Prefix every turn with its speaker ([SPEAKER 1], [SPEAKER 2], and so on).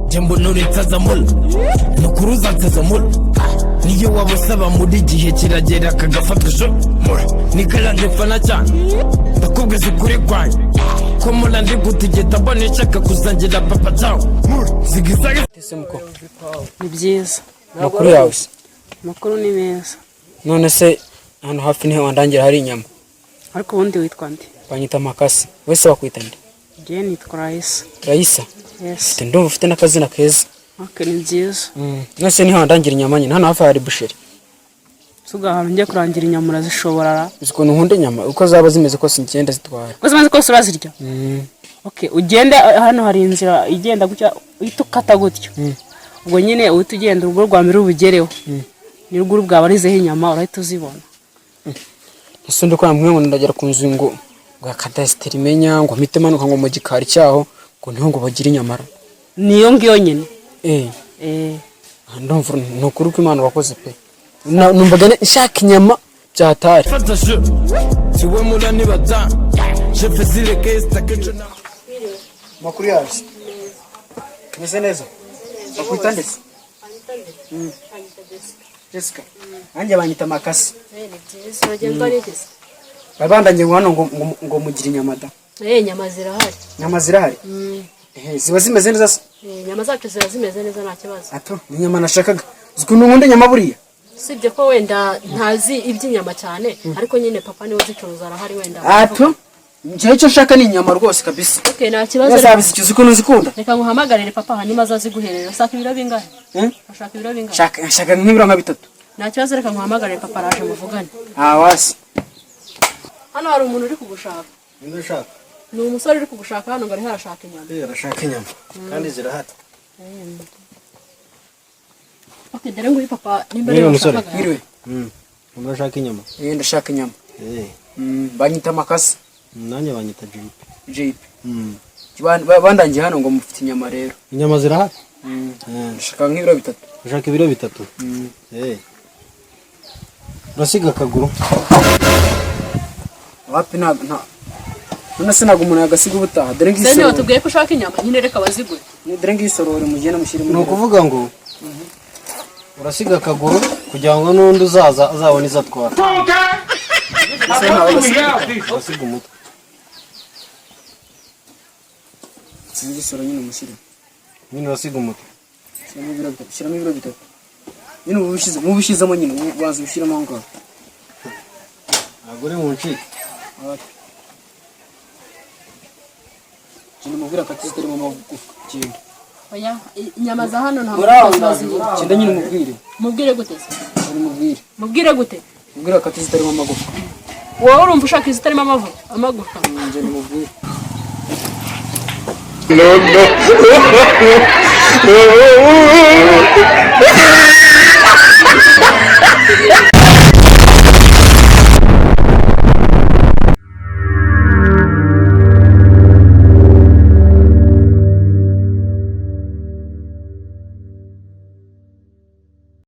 [SPEAKER 1] Jembo nuri tazamul nukuruza tazamul niyo wabusaba muri gihe kiragera kagafatwa sho nikala ndefana cyane ndakubwiza ukuri kwayo ko mula ndi gutegeta mbone nshaka kuzangira papa cyawe zigizaga
[SPEAKER 2] Tesemuko
[SPEAKER 3] ni byiza
[SPEAKER 2] makuru yawe
[SPEAKER 3] makuru ni meza
[SPEAKER 2] none se hano hafi niho wandangira hari inyama
[SPEAKER 3] ariko ubundi witwa nde
[SPEAKER 2] banyita Makasi wese wakwita nde
[SPEAKER 3] je nitwa Raisa
[SPEAKER 2] Raisa
[SPEAKER 3] yes
[SPEAKER 2] ndumva ufite n'akazina keza
[SPEAKER 3] okay ni byiza
[SPEAKER 2] nose niho wandangira inyama nyine hano hafi hari busheri
[SPEAKER 3] suga hano ngiye kurangira inyama urazishobora
[SPEAKER 2] ukuntu nkunda inyama uko zaba zimeze kose ngenda zitwara
[SPEAKER 3] ko zimaze kose urazirya okay ugende hano hari inzira igenda gutya itukata gutyo ubwo nyine uhita ugenda urugo rwa mbere ubugereho ni ruguru bwabarizeho inyama urahita uzibona
[SPEAKER 2] ese ndiko namwe ngo ndagera ku nzu ngo kadasiteri menya ngo mpite manuka ngo mu gikari cyaho ngo niho ngo bagira inyamara
[SPEAKER 3] niyo ngiyo nyine
[SPEAKER 2] ndumva nukuri ko Imana wakoze pe numvaga nshaka inyama byatari
[SPEAKER 1] siwe mula nibaza je fais les caisses takecho na
[SPEAKER 2] makuru yawe meze neza bakwita ndetse Jessica anje banyita Makasi babandanye hano ngo mugira inyama da
[SPEAKER 4] nyama zirahari
[SPEAKER 2] inyama zirahari ziba zimeze neza
[SPEAKER 4] inyama zacu ziba zimeze neza nta kibazo
[SPEAKER 2] ato inyama nashakaga zikuntu nkunda inyama buriya
[SPEAKER 4] sibye ko wenda ntazi iby'inyama cyane ariko nyine papa niwe zicuruza arahari wenda
[SPEAKER 2] ato ngiye cyo shaka ni inyama rwose kabisa
[SPEAKER 4] okay nta kibazo
[SPEAKER 2] yazabizikiza ukuntu zikunda
[SPEAKER 4] reka nguhamagarire papa hanyuma azaziguherera saka ibiro bingahe ashaka ibiro bingahe
[SPEAKER 2] shaka nk'ibiro nka bitatu
[SPEAKER 4] nta kibazo reka nguhamagarire papa araje muvugane
[SPEAKER 2] wasi
[SPEAKER 4] hano hari umuntu uri kugushaka
[SPEAKER 2] ninde ushaka
[SPEAKER 4] ni umusore uri kugushaka hano ngo ari harashaka inyama
[SPEAKER 2] arashaka inyama kandi zirahari
[SPEAKER 4] okay dore ngo papa nimba rero
[SPEAKER 2] umusore mwiriwe
[SPEAKER 5] ndashaka inyama
[SPEAKER 2] ndashaka inyama banyita Makasi
[SPEAKER 5] nanjye banyita
[SPEAKER 2] JP bandangiye hano ngo mufite inyama rero
[SPEAKER 5] inyama zirahari
[SPEAKER 2] ndashaka nk'ibiro bitatu
[SPEAKER 5] ushaka ibiro bitatu urasiga akaguru
[SPEAKER 2] wapi nta none se ntabwo umuntu yagasiga ubutaha dore ngisorore
[SPEAKER 4] sene watubwiye ko ushaka inyama nyine reka bazigure
[SPEAKER 2] dore ngisorore mugenda mushyiremo
[SPEAKER 5] ni ukuvuga ngo urasiga akaguru kugira ngo n'undi uzaza azabone izo atwara urasiga umutwe
[SPEAKER 2] ngisoro nyine umushyire
[SPEAKER 5] nyine urasiga umutwe
[SPEAKER 2] shyiramo ibiro bitatu nyine ubushyizemo nyine waza ubushyiramo aho ngaho
[SPEAKER 5] ntabwo uri mu ncike
[SPEAKER 2] kintu mubwira ko atiziterimo amagufwa kintu
[SPEAKER 4] oya inyama za hano ntabwo
[SPEAKER 2] bazibura kintu nyine
[SPEAKER 4] mubwire gute se mubwire gute
[SPEAKER 2] mubwira ko atiziterimo amagufwa
[SPEAKER 4] wowe urumva ushaka izitarimo amagufwa
[SPEAKER 2] nje mubwire
[SPEAKER 1] no